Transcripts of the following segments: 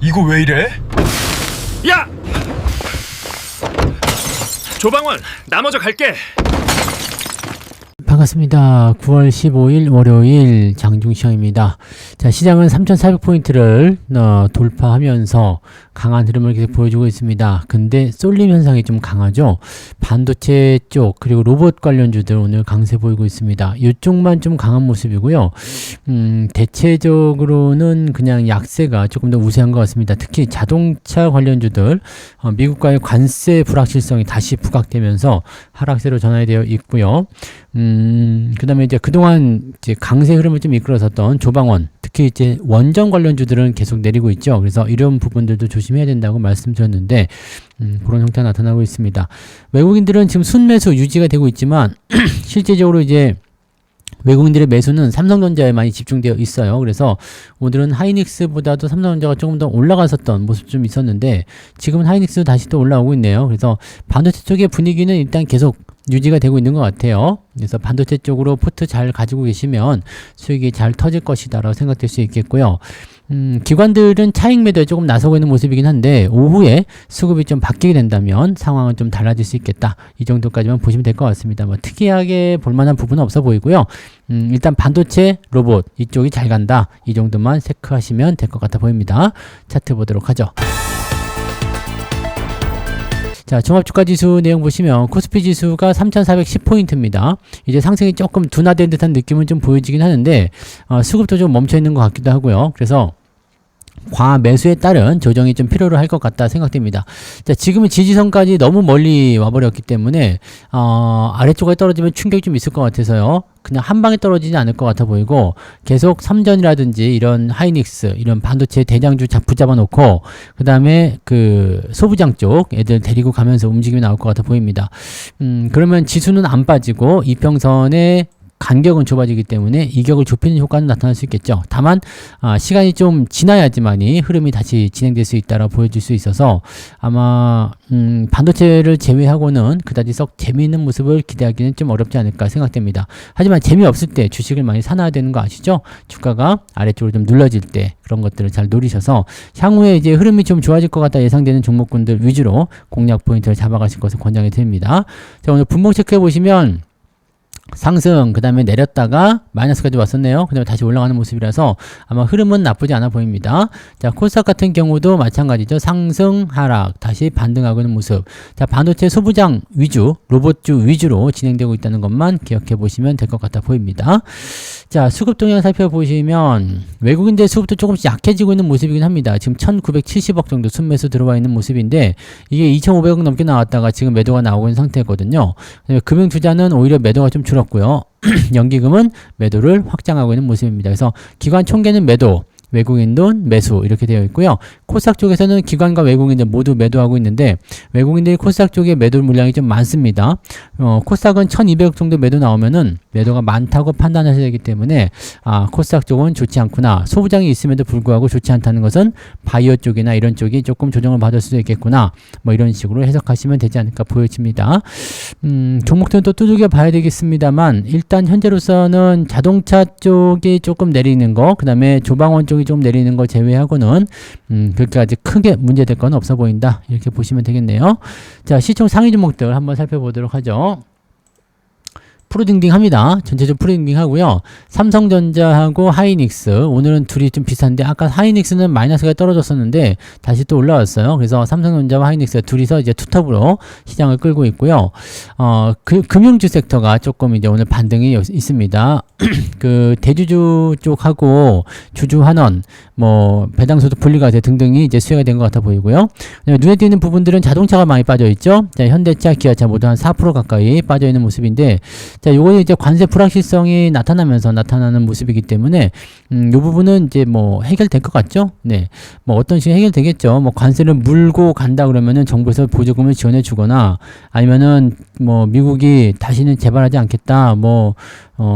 이거 왜 이래? 야! 조방원, 나 먼저 갈게. 반갑습니다. 9월 15일 월요일 장중시장입니다. 자, 시장은 3,400포인트를 돌파하면서 강한 흐름을 계속 보여주고 있습니다. 근데 쏠림 현상이 좀 강하죠. 반도체 쪽 그리고 로봇 관련주들 오늘 강세 보이고 있습니다. 이쪽만 좀 강한 모습이고요. 대체적으로는 그냥 약세가 조금 더 우세한 것 같습니다. 특히 자동차 관련주들 미국과의 관세 불확실성이 다시 부각되면서 하락세로 전환되어 있고요. 그 다음에 이제 그동안 이제 강세 흐름을 좀 이끌어섰던 조방원, 특히 이제 원전 관련주들은 계속 내리고 있죠. 그래서 이런 부분들도 조심해야 된다고 말씀드렸는데, 그런 형태가 나타나고 있습니다. 외국인들은 지금 순매수 유지가 되고 있지만, 실제적으로 이제 외국인들의 매수는 삼성전자에 많이 집중되어 있어요. 그래서 오늘은 하이닉스보다도 삼성전자가 조금 더 올라갔었던 모습 좀 있었는데, 지금은 하이닉스도 다시 또 올라오고 있네요. 그래서 반도체 쪽의 분위기는 일단 계속 유지가 되고 있는 것 같아요. 그래서 반도체 쪽으로 포트 잘 가지고 계시면 수익이 잘 터질 것이다 라고 생각될 수 있겠고요. 기관들은 차익 매도에 조금 나서고 있는 모습이긴 한데 오후에 수급이 좀 바뀌게 된다면 상황은 좀 달라질 수 있겠다. 이 정도까지만 보시면 될 것 같습니다. 뭐 특이하게 볼만한 부분은 없어 보이고요. 일단 반도체, 로봇 이쪽이 잘 간다. 이 정도만 체크하시면 될 것 같아 보입니다. 차트 보도록 하죠. 자, 종합주가지수 내용 보시면 코스피 지수가 3,410포인트입니다. 이제 상승이 조금 둔화된 듯한 느낌은 좀 보여지긴 하는데 수급도 좀 멈춰있는 것 같기도 하고요. 그래서 과매수에 따른 조정이 좀 필요로 할 것 같다 생각됩니다. 자, 지금은 지지선까지 너무 멀리 와버렸기 때문에 아래쪽에 떨어지면 충격이 좀 있을 것 같아서요. 그냥 한 방에 떨어지지 않을 것 같아 보이고 계속 삼전이라든지 이런 하이닉스 이런 반도체 대장주 붙잡아 놓고 그 다음에 그 소부장 쪽 애들 데리고 가면서 움직임이 나올 것 같아 보입니다. 그러면 지수는 안 빠지고 이평선에 간격은 좁아지기 때문에 이격을 좁히는 효과는 나타날 수 있겠죠. 다만 시간이 좀 지나야지만이 흐름이 다시 진행될 수 있다라고 보여줄 수 있어서 아마 반도체를 제외하고는 그다지 썩 재미있는 모습을 기대하기는 좀 어렵지 않을까 생각됩니다. 하지만 재미없을 때 주식을 많이 사놔야 되는 거 아시죠? 주가가 아래쪽으로 좀 눌러질 때 그런 것들을 잘 노리셔서 향후에 이제 흐름이 좀 좋아질 것 같다 예상되는 종목군들 위주로 공략 포인트를 잡아가실 것을 권장해 드립니다. 자, 오늘 분봉 체크해 보시면 상승, 그 다음에 내렸다가 마이너스까지 왔었네요. 그 다음에 다시 올라가는 모습이라서 아마 흐름은 나쁘지 않아 보입니다. 자, 코스닥 같은 경우도 마찬가지죠. 상승, 하락, 다시 반등하고 있는 모습. 자, 반도체 소부장 위주, 로봇주 위주로 진행되고 있다는 것만 기억해 보시면 될 것 같아 보입니다. 자, 수급 동향 살펴보시면 외국인들 수급도 조금씩 약해지고 있는 모습이긴 합니다. 지금 1970억 정도 순매수 들어와 있는 모습인데 이게 2500억 넘게 나왔다가 지금 매도가 나오고 있는 상태거든요. 금융투자는 오히려 매도가 좀 줄었고요. 연기금은 매도를 확장하고 있는 모습입니다. 그래서 기관 총계는 매도, 외국인 돈 매수 이렇게 되어 있고요. 코스닥 쪽에서는 기관과 외국인들 모두 매도하고 있는데 외국인들이 코스닥 쪽에 매도 물량이 좀 많습니다. 코스닥은 1200억 정도 매도 나오면은 매도가 많다고 판단하셔야 되기 때문에 코스닥 쪽은 좋지 않구나. 소부장이 있음에도 불구하고 좋지 않다는 것은 바이오 쪽이나 이런 쪽이 조금 조정을 받을 수도 있겠구나. 뭐 이런 식으로 해석하시면 되지 않을까 보여집니다. 종목들은 또 두들겨 봐야 되겠습니다만 일단 현재로서는 자동차 쪽이 조금 내리는 거, 그 다음에 조방원 쪽이 좀 내리는 걸 제외하고는 그렇게까지 크게 문제될 건 없어 보인다. 이렇게 보시면 되겠네요. 자, 시총 상위 종목들 한번 살펴보도록 하죠. 프로딩딩 합니다. 전체적으로 프로딩딩 하고요. 삼성전자하고 하이닉스 오늘은 둘이 좀 비슷한데 아까 하이닉스는 마이너스가 떨어졌었는데 다시 또 올라왔어요. 그래서 삼성전자와 하이닉스 둘이서 이제 투톱으로 시장을 끌고 있고요. 금융주 섹터가 조금 이제 오늘 반등이 있습니다. 그 대주주 쪽하고 주주환원 뭐 배당소득 분리과세 등등이 이제 수혜가 된 것 같아 보이고요. 눈에 띄는 부분들은 자동차가 많이 빠져 있죠. 자, 현대차, 기아차 모두 한 4% 가까이 빠져 있는 모습인데 자, 요거는 이제 관세 불확실성이 나타나면서 나타나는 모습이기 때문에 요 부분은 이제 뭐 해결될 것 같죠? 네. 뭐 어떤 식으로 해결되겠죠. 뭐 관세를 물고 간다 그러면은 정부에서 보조금을 지원해 주거나 아니면은 뭐 미국이 다시는 재발하지 않겠다. 뭐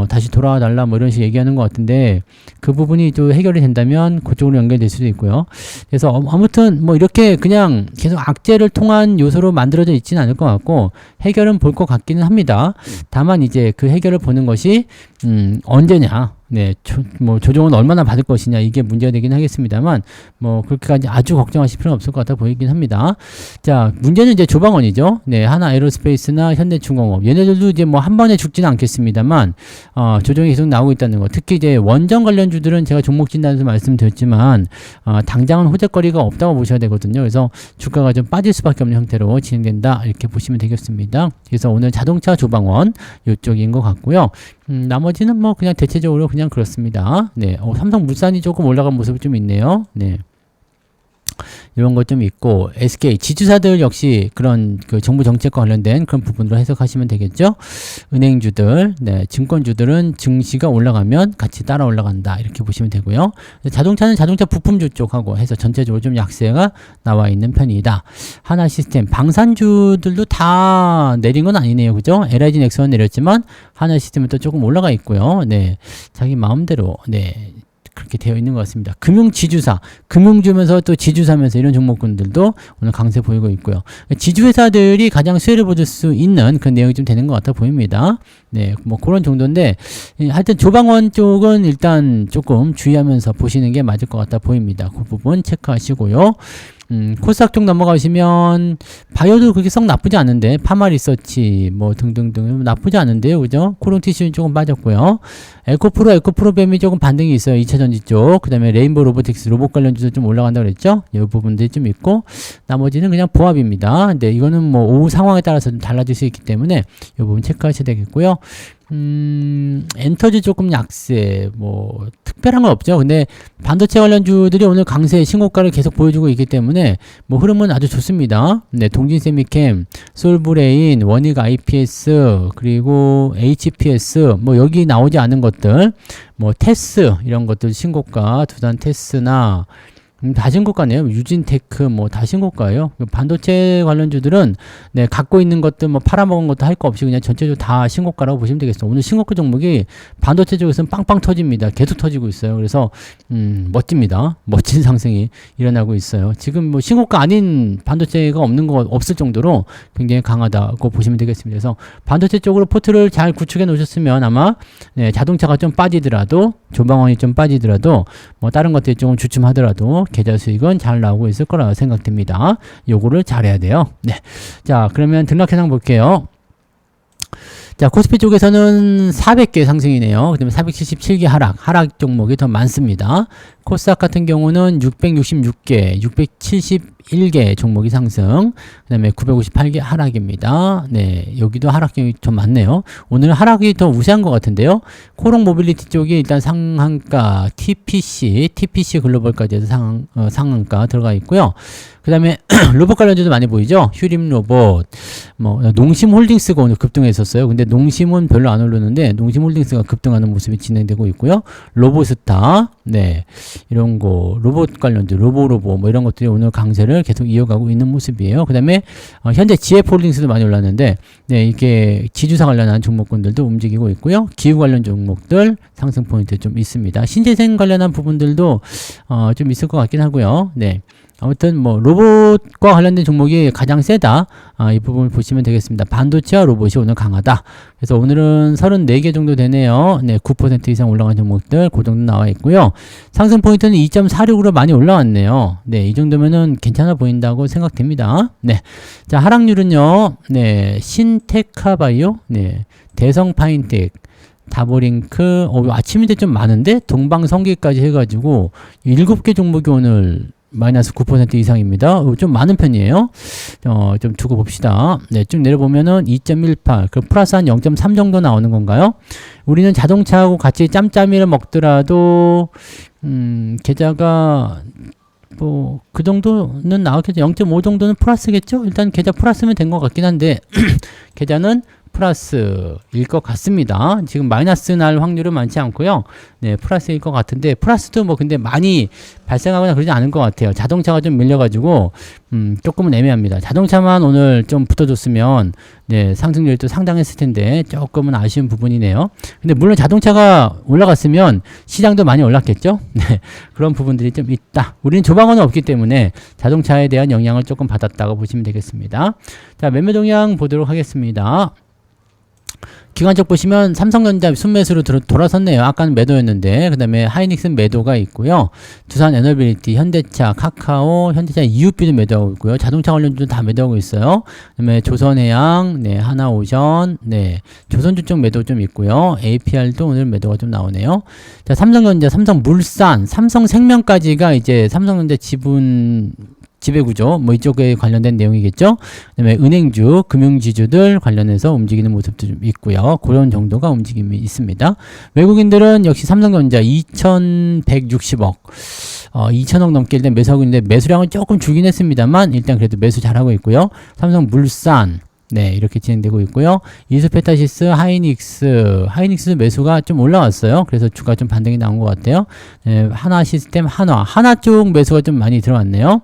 다시 돌아와 달라 뭐 이런 식으로 얘기하는 것 같은데 그 부분이 또 해결이 된다면 그쪽으로 연결될 수도 있고요. 그래서 아무튼 뭐 이렇게 그냥 계속 악재를 통한 요소로 만들어져 있지는 않을 것 같고 해결은 볼 것 같기는 합니다. 다만 이제 그 해결을 보는 것이 언제냐. 네, 뭐 조정은 얼마나 받을 것이냐 이게 문제가 되긴 하겠습니다만 뭐 그렇게까지 아주 걱정하실 필요는 없을 것 같아 보이긴 합니다. 자, 문제는 이제 조방원이죠. 네, 하나 에어로스페이스나 현대중공업 얘네들도 이제 뭐 한 번에 죽지는 않겠습니다만 조정이 계속 나오고 있다는 거. 특히 이제 원전 관련주들은 제가 종목 진단에서 말씀드렸지만 당장은 호재거리가 없다고 보셔야 되거든요. 그래서 주가가 좀 빠질 수밖에 없는 형태로 진행된다 이렇게 보시면 되겠습니다. 그래서 오늘 자동차 조방원 이쪽인 것 같고요. 나머지는 뭐 그냥 대체적으로 그냥 그렇습니다. 네, 삼성물산이 조금 올라간 모습이 좀 있네요. 네. 이런 것 좀 있고 SK 지주사들 역시 그런 그 정부 정책과 관련된 그런 부분으로 해석하시면 되겠죠. 은행주들, 네, 증권주들은 증시가 올라가면 같이 따라 올라간다 이렇게 보시면 되고요. 자동차는 자동차 부품주 쪽하고 해서 전체적으로 좀 약세가 나와 있는 편이다. 하나시스템, 방산주들도 다 내린 건 아니네요, 그죠? LIG 넥슨은 내렸지만 하나시스템은 또 조금 올라가 있고요. 네, 자기 마음대로 네. 그렇게 되어 있는 것 같습니다. 금융지주사, 금융주면서 또 지주사면서 이런 종목군들도 오늘 강세 보이고 있고요. 지주회사들이 가장 수혜를 받을 수 있는 그런 내용이 좀 되는 것 같아 보입니다. 네, 뭐 그런 정도인데 하여튼 조방원 쪽은 일단 조금 주의하면서 보시는 게 맞을 것 같아 보입니다. 그 부분 체크하시고요. 코스닥 쪽 넘어가시면 바이오도 그렇게 썩 나쁘지 않은데 파마리서치 뭐 등등등 나쁘지 않은데요, 그죠? 코롱티슈는 조금 빠졌고요. 에코프로뱀이 조금 반등이 있어요. 2차전지 쪽. 그 다음에 레인보우 로보틱스 로봇 관련주도 좀 올라간다 그랬죠? 이 부분들이 좀 있고 나머지는 그냥 보합입니다. 근데 이거는 뭐 오후 상황에 따라서 좀 달라질 수 있기 때문에 이 부분 체크하셔야 되겠고요. 엔터지 조금 약세, 뭐, 특별한 건 없죠. 근데 반도체 관련주들이 오늘 강세 신고가를 계속 보여주고 있기 때문에 뭐 흐름은 아주 좋습니다. 네, 동진세미캠, 솔브레인, 원익 IPS, 그리고 HPS, 뭐 여기 나오지 않은 것들, 뭐 테스, 이런 것들 신고가, 두산 테스나, 다 신고가네요. 유진테크 뭐 다 신고가예요. 반도체 관련주들은 네, 갖고 있는 것들 뭐 팔아먹은 것도 할 거 없이 그냥 전체적으로 다 신고가라고 보시면 되겠습니다. 오늘 신고가 종목이 반도체 쪽에서는 빵빵 터집니다. 계속 터지고 있어요. 그래서 멋집니다. 멋진 상승이 일어나고 있어요. 지금 뭐 신고가 아닌 반도체가 없을 정도로 굉장히 강하다고 보시면 되겠습니다. 그래서 반도체 쪽으로 포트를 잘 구축해 놓으셨으면 아마 네, 자동차가 좀 빠지더라도 조방원이 좀 빠지더라도 뭐 다른 것들이 조금 주춤하더라도 계좌 수익은 잘 나오고 있을 거라 생각됩니다. 요거를 잘해야 돼요. 네. 자, 그러면 등락 현황 볼게요. 자, 코스피 쪽에서는 400개 상승이네요. 그 다음에 477개 하락 종목이 더 많습니다. 코스닥 같은 경우는 666개, 671개 종목이 상승, 그 다음에 958개 하락입니다. 네, 여기도 하락이 좀 많네요. 오늘 하락이 더 우세한 것 같은데요. 코롱 모빌리티 쪽이 일단 상한가, TPC 글로벌까지 해서 상한가 들어가 있고요. 그 다음에 로봇 관련주도 많이 보이죠? 휴림 로봇, 뭐 농심홀딩스가 오늘 급등했었어요. 근데 농심은 별로 안 오르는데 농심홀딩스가 급등하는 모습이 진행되고 있고요. 로보스타, 네, 이런 거 로봇 관련주, 로보 뭐 이런 것들이 오늘 강세를 계속 이어가고 있는 모습이에요. 그 다음에 현재 GF홀딩스도 많이 올랐는데, 네, 이게 지주사 관련한 종목군들도 움직이고 있고요. 기후 관련 종목들 상승 포인트 좀 있습니다. 신재생 관련한 부분들도 좀 있을 것 같긴 하고요. 네. 아무튼 뭐 로봇과 관련된 종목이 가장 세다. 이 부분을 보시면 되겠습니다. 반도체와 로봇이 오늘 강하다. 그래서 오늘은 34개 정도 되네요. 네, 9% 이상 올라간 종목들 그 정도 나와 있고요. 상승 포인트는 2.46으로 많이 올라왔네요. 네, 이 정도면은 괜찮아 보인다고 생각됩니다. 네. 자, 하락률은요. 네, 신테카바이오, 네, 대성파인텍, 다보링크, 아침인데 좀 많은데 동방성기까지 해가지고 7개 종목이 오늘 마이너스 9% 이상입니다. 좀 많은 편이에요. 좀 두고 봅시다. 네, 쭉 내려보면은 2.18, 그 플러스 한 0.3 정도 나오는 건가요? 우리는 자동차하고 같이 짬짬이를 먹더라도, 계좌가, 뭐, 그 정도는 나왔겠죠. 0.5 정도는 플러스겠죠? 일단 계좌 플러스면 된 것 같긴 한데, 계좌는 플러스일 것 같습니다. 지금 마이너스 날 확률은 많지 않고요. 네, 플러스일 것 같은데 플러스도 뭐 근데 많이 발생하거나 그러지 않은 것 같아요. 자동차가 좀 밀려가지고 조금은 애매합니다. 자동차만 오늘 좀 붙어줬으면 네, 상승률이 또 상당했을 텐데 조금은 아쉬운 부분이네요. 근데 물론 자동차가 올라갔으면 시장도 많이 올랐겠죠. 네, 그런 부분들이 좀 있다. 우리는 조방원은 없기 때문에 자동차에 대한 영향을 조금 받았다고 보시면 되겠습니다. 자, 매매 동향 보도록 하겠습니다. 기관적 보시면 삼성전자 순매수로 돌아섰네요. 아까는 매도였는데. 그 다음에 하이닉스는 매도가 있고요. 두산 에너빌리티, 현대차, 카카오, 현대차 EUP도 매도하고 있고요. 자동차 관련주도 다 매도하고 있어요. 그 다음에 조선해양, 네, 하나오션, 네, 조선주 쪽 매도 좀 있고요. APR도 오늘 매도가 좀 나오네요. 자, 삼성전자, 삼성물산, 삼성생명까지가 이제 삼성전자 지배구조, 뭐 이쪽에 관련된 내용이겠죠. 그다음에 은행주, 금융지주들 관련해서 움직이는 모습도 좀 있고요. 그런 정도가 움직임이 있습니다. 외국인들은 역시 삼성전자 2,160억, 2,000억 넘게 일단 매수하고 있는데 매수량은 조금 줄긴 했습니다만 일단 그래도 매수 잘하고 있고요. 삼성물산, 네, 이렇게 진행되고 있고요. 이수페타시스, 하이닉스 매수가 좀 올라왔어요. 그래서 주가 좀 반등이 나온 것 같아요. 네, 하나시스템, 하나 쪽 매수가 좀 많이 들어왔네요.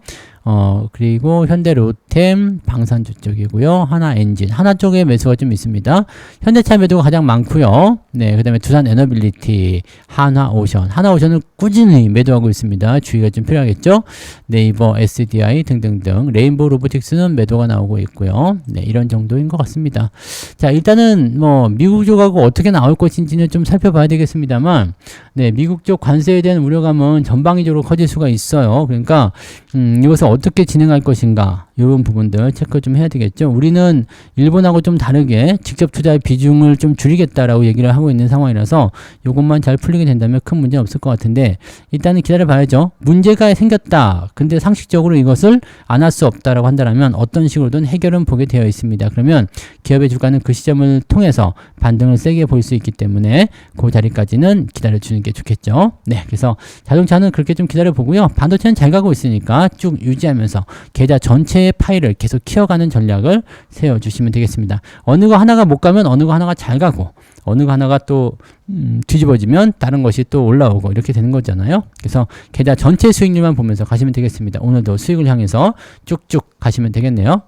그리고 현대로템, 방산주 쪽이고요. 하나엔진, 하나 쪽에 매수가 좀 있습니다. 현대차 매도가 가장 많고요. 네, 그 다음에 두산 에너빌리티, 하나오션은 꾸준히 매도하고 있습니다. 주의가 좀 필요하겠죠. 네이버, SDI 등등등. 레인보우 로보틱스는 매도가 나오고 있고요. 네, 이런 정도인 것 같습니다. 자, 일단은 뭐 미국 쪽하고 어떻게 나올 것인지는 좀 살펴봐야 되겠습니다만, 네, 미국 쪽 관세에 대한 우려감은 전방위적으로 커질 수가 있어요. 그러니까 이것을 어떻게 진행할 것인가, 이런 부분들 체크 좀 해야 되겠죠. 우리는 일본하고 좀 다르게 직접 투자의 비중을 좀 줄이겠다라고 얘기를 하고 있는 상황이라서 이것만 잘 풀리게 된다면 큰 문제는 없을 것 같은데, 일단은 기다려 봐야죠. 문제가 생겼다. 근데 상식적으로 이것을 안 할 수 없다라고 한다면 어떤 식으로든 해결은 보게 되어 있습니다. 그러면 기업의 주가는 그 시점을 통해서 반등을 세게 볼 수 있기 때문에 그 자리까지는 기다려 주는 게 좋겠죠. 네, 그래서 자동차는 그렇게 좀 기다려 보고요. 반도체는 잘 가고 있으니까 쭉 유지하면서 계좌 전체의 파일을 계속 키워가는 전략을 세워주시면 되겠습니다. 어느 거 하나가 못 가면 어느 거 하나가 잘 가고, 어느 거 하나가 또 뒤집어지면 다른 것이 또 올라오고, 이렇게 되는 거잖아요. 그래서 계좌 전체 수익률만 보면서 가시면 되겠습니다. 오늘도 수익을 향해서 쭉쭉 가시면 되겠네요.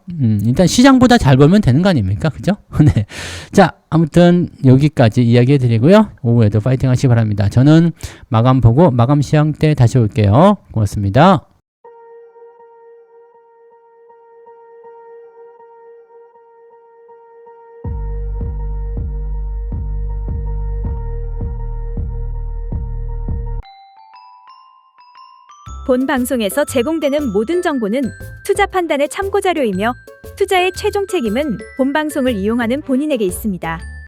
일단 시장보다 잘 벌면 되는 거 아닙니까? 그죠? 네. 자, 아무튼 여기까지 이야기 해드리고요. 오후에도 파이팅 하시기 바랍니다. 저는 마감 보고 마감 시황 때 다시 올게요. 고맙습니다. 본 방송에서 제공되는 모든 정보는 투자 판단의 참고 자료이며 투자의 최종 책임은 본 방송을 이용하는 본인에게 있습니다.